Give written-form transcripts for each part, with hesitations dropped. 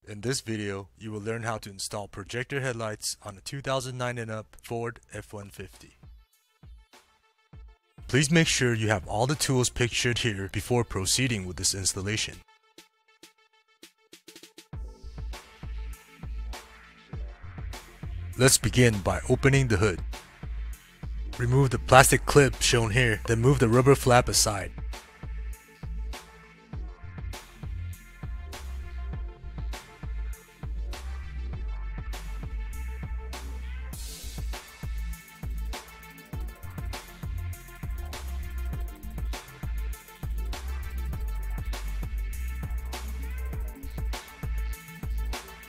In this video, you will learn how to install projector headlights on a 2009 and up Ford F-150. Please make sure you have all the tools pictured here before proceeding with this installation. Let's begin by opening the hood. Remove the plastic clip shown here, then move the rubber flap aside.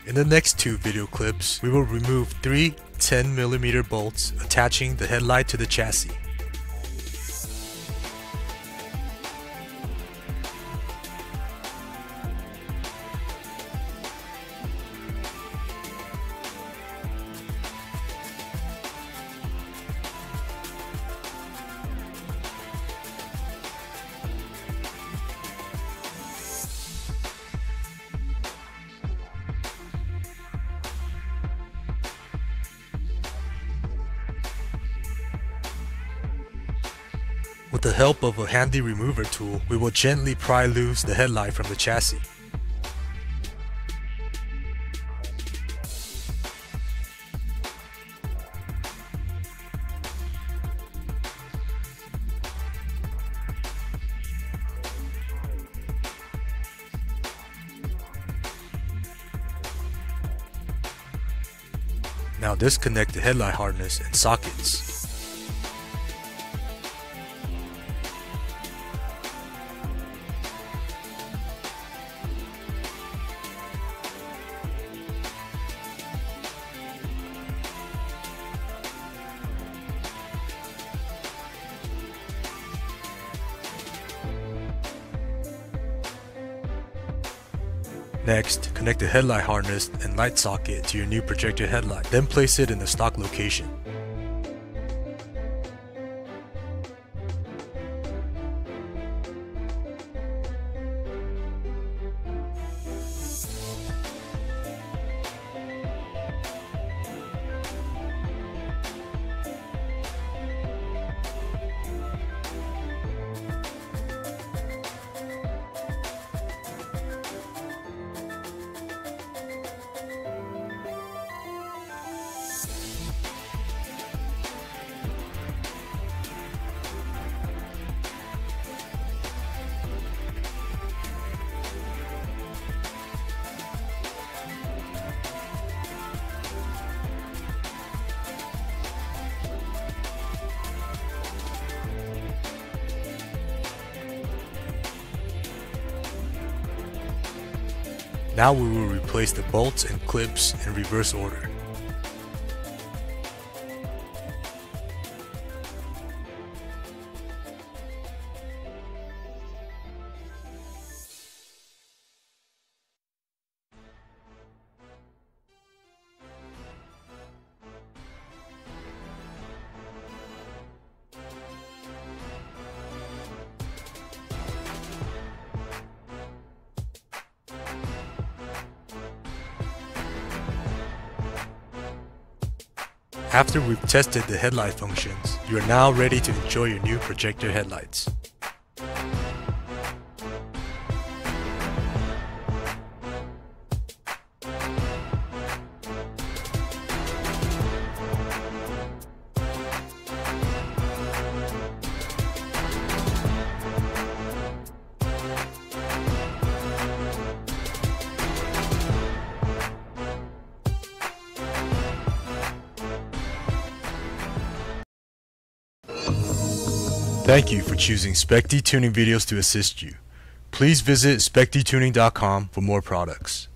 In the next two video clips, we will remove three 10mm bolts attaching the headlight to the chassis. With the help of a handy remover tool, we will gently pry loose the headlight from the chassis. Now disconnect the headlight harness and sockets. Next, connect the headlight harness and light socket to your new projector headlight, then place it in the stock location. Now we will replace the bolts and clips in reverse order. After we've tested the headlight functions, you are now ready to enjoy your new projector headlights. Thank you for choosing SPECDTUNING videos to assist you. Please visit SPECDTUNING.com for more products.